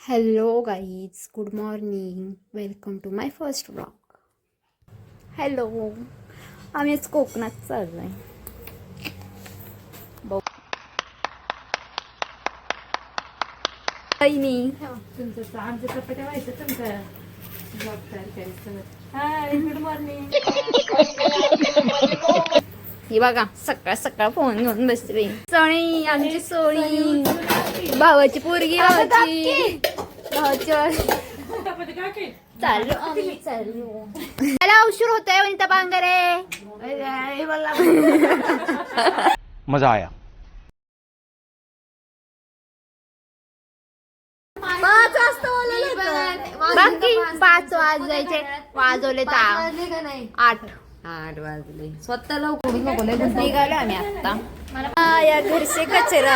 Hello guys, good morning. Welcome to my first vlog. Hello, आम्ही आज कोकणात चाललो आहे. तुमचं आमचं कपडे व्हायचं तुमचं ब्लॉग तयार करायचं. हाय, गुड मॉर्निंग. हे बघा, सकाळ सकाळ फोन घेऊन बसली सोनी, आमची सोनी, भावाची पोरगी, चालू आम्ही चालू. त्याला उशीर होतोय वनिता बांगरे. मजा आया. 5 वाजायचे, वाजवले तर 8 वाजले. स्वतःला उकडून नको लय निघालो आम्ही आता. या घरचे कचरा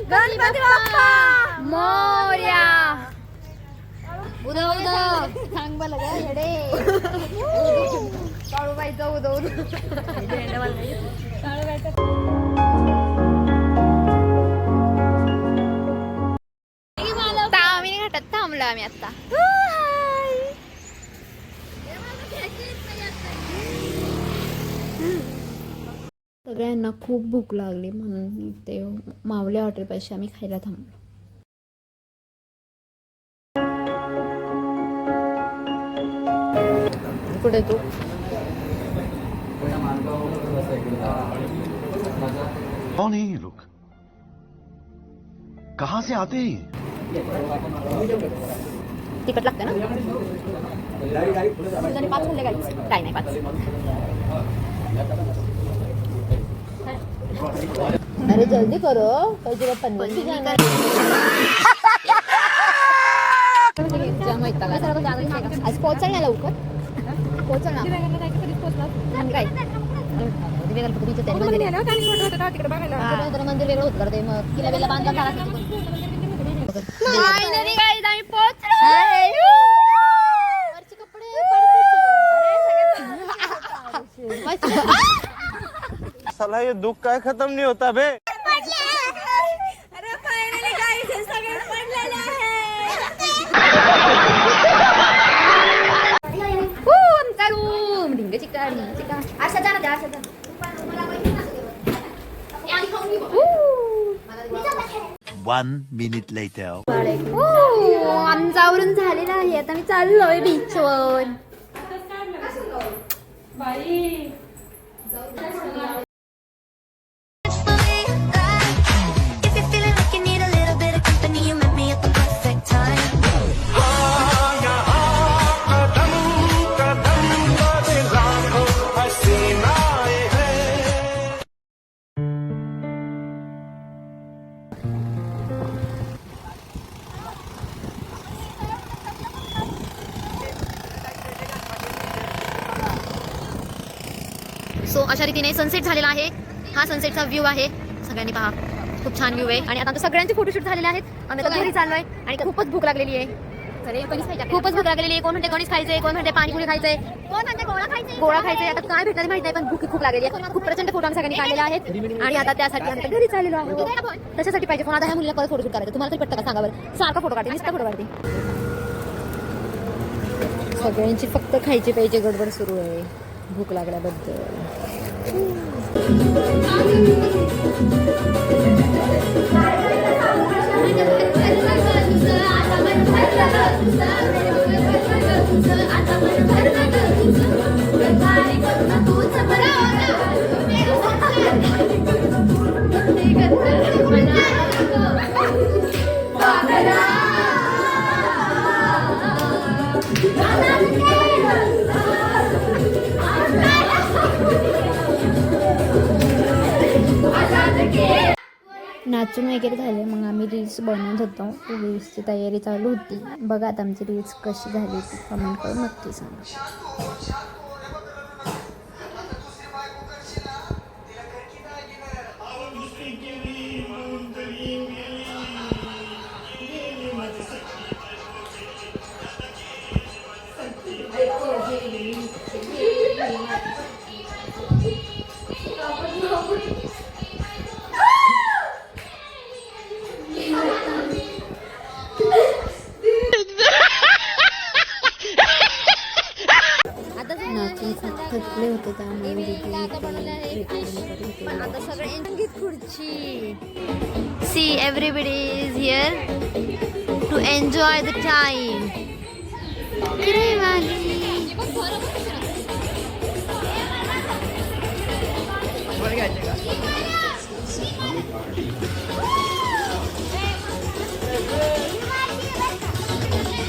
गणपती बाप्पा मोरया. उदा उदा सांग मला काय हेडे काळूबाई जाऊ जाऊ. तामिनी घाटात थांबलो आम्ही आता. सगळ्यांना खूप भूक लागली म्हणून ते मावले हॉटेल पाशी आम्ही खायला थांबलो. कुठे तू? कौन है ये लोग? कहाँ से आते हैं? तिकट लागतं ना? 5 खाल्ले गाडी. काय नाही 5. अरे जल्दी करो, कधी पन्नास आज पोहोचल ना लवकर. पोहोचल ना काय मंदिर वेगळं होत करते मग किल्ला वेळेला बांधला आम्ही पोहोचलो. साला ये दुख का खत्म नहीं होता बे. आशा जा ना, आशा जा. 1 minute later. आमच्यावरून झालेलं आहे. आता मी चाललोय बीचवर. सो अशा रीतीने सनसेट झालेला आहे. हा सनसेटचा व्ह्यू आहे. सगळ्यांनी पहा, खूप छान व्ह्यू आहे. आणि आता सगळ्यांचे फोटोशूट झालेले आहेत. आम्ही आता घरी चाललोय आणि खूपच भूक लागलेली आहे. खूपच भूक लागलेली आहे. कोण म्हणते गणेश खायचंय, कोण म्हणते पाणीपुरी खायचंय, कोण म्हणते गोळा खायचंय. आता काय भेटणार माहित नाही, पण भूक खूप लागलेली आहे. खूप प्रचंड फोटो आम्ही सगळ्यांनी काढलेले आहेत आणि आता त्यासाठी आम्ही घरी चाललेलो आहोत. त्याच्यासाठी पाहिजे फोन. आता ह्या मुलीला परत फोटोशूट करायचं. तुम्हाला तरी पटतं का सांगा बरं? सारखा फोटो काढते, नुसता फोटो काढते. सगळ्यांची फक्त खायची प्यायची गडबड सुरू आहे भूक लागल्याबद्दल. नाचून वगैरे झाले. मग आम्ही रील्स बनवत होतो. रील्सची तयारी चालू होती. बघा आता आमची रील्स कशी झाली ती कमेंट करून नक्की सांगा. खुर्ची. See everybody is here to enjoy the time.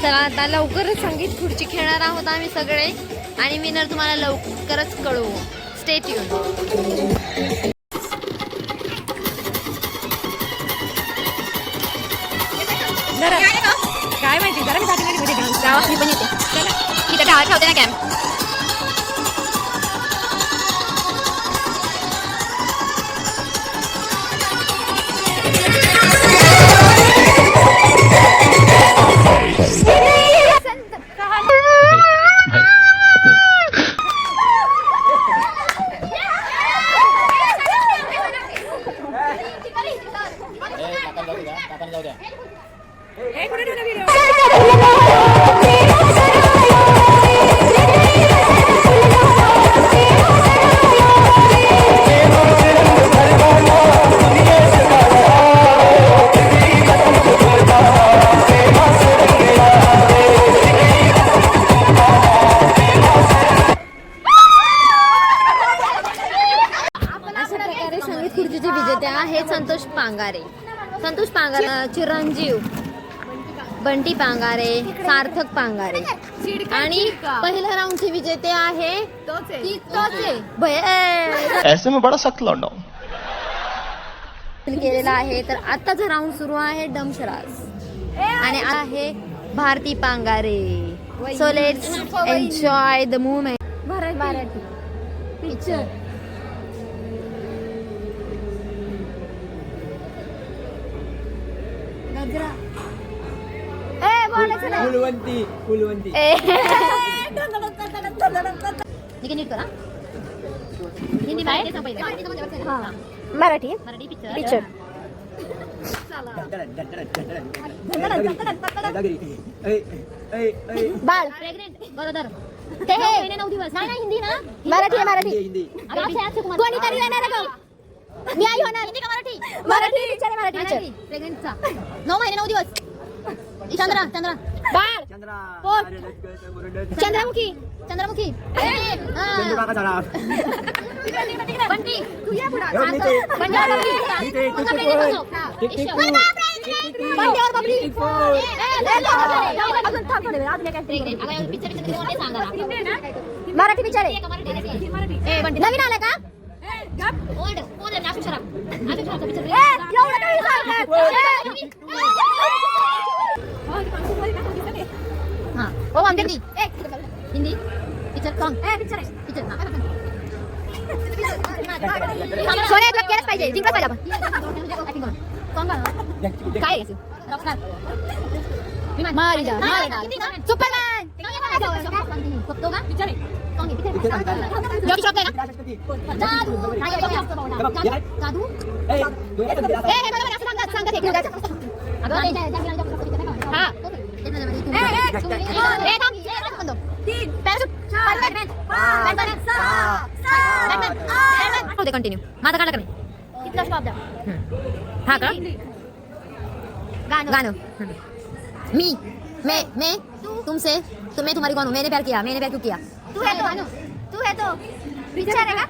चला आता लवकरच संगीत खुर्ची खेळणार आहोत आम्ही सगळे आणि विनर तुम्हाला लवकरच कळवू. Stay tune. काय माहिती जरा मी मध्ये गावात मी पण येते. मी त्या टावर ठेवते ना कॅम्प. संगीत खुर्चीचे विजेते आहेत संतोष पांगारे. संतोष पांगारे, चिरंजीव, बंटी पांगारे, सार्थक पांगारे आणि पहिल्या राऊंडचे विजेते आहे ऐसे में बड़ा सख्त लौंडा हूं. केलेला आहे. तर आताचा राऊंड सुरू आहे डमशराज आणि आहे Bharati Pangare. So let's enjoy the movement. Marathi picture. Phulwanti नीट करा. हिंदी मराठी मराठी पिक्चर. बाळ गरोदर ते 9 दिवस. नाही हिंदी ना. मराठी आहे मराठी. कोणीतरी येणार आहे का? मी आई होणार. हिंदी का मराठी? मराठी पिक्चर आहे. मराठी पिक्चर. प्रेग्नेंटचा 9 महिने 9 दिवस. चंद्रा चंद्रा बाळ चंद्रमुखी चंद्रमुखी. बंटी तू या पुढे. मराठी पिक्चर आहे. नवीन आला का? हो आमच्या हिंदी पिक्चर सॉन्ग पिक्चर सोने केलंच पाहिजे. जिंकलंच पाहिजे आपण. काय सुपरमॅन बघतो का? जॉकी शॉप आहे ना. जादू कंटिन्यू. माझा काढला का नाही? हा का गाणं. मी मैं तुमसे तुम्हें तुम्हारी कौन हूँ. मैंने प्यार किया. मैंने प्यार क्यों किया. तू है तो पिक्चर है का.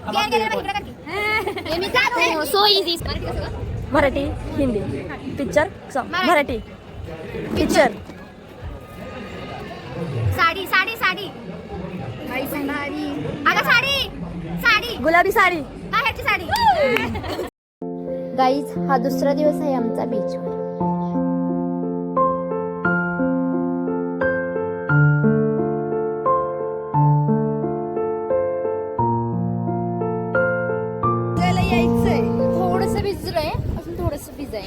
So easy. Marathi Hindi picture Marathi picture. Sari sari sari अगं साडी साडी गुलाबी साडी बाहेरची साडी. गाईज हा दुसरा दिवस आहे आमचा बीचवर. थोडस भिजलोय अजून थोडस भिजाय.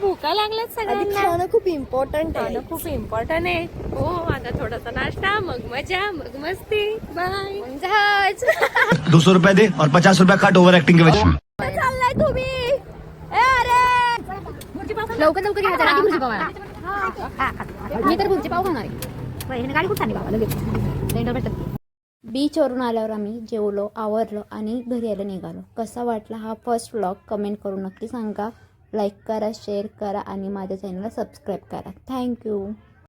भूका लागल्यात सगळ्यांना. खूप इम्पॉर्टंट आहे. खूप इम्पॉर्टंट आहे. हो आता थोडासा नाश्ता मग मजा मग मस्ती. बाय. जहाज 200 रुपए दे और 50 रुपए काट ओवर एक्टिंग के वजह. चाललाय तुम्ही. लवकर लवकर घ्यायचं आधी भुर्जी पाव. मी तर भुर्जी पाव खाणार आहे. गाडी खूप चांगली बाबा लगेच. बीचवरून आल्यावर आम्ही जेवलो, आवरलो आणि घरी यायला निघालो. कसा वाटला हा फर्स्ट व्लॉग कमेंट करून नक्की सांगा. लाईक करा, शेअर करा आणि माझ्या चॅनलला सबस्क्राईब करा. थँक्यू.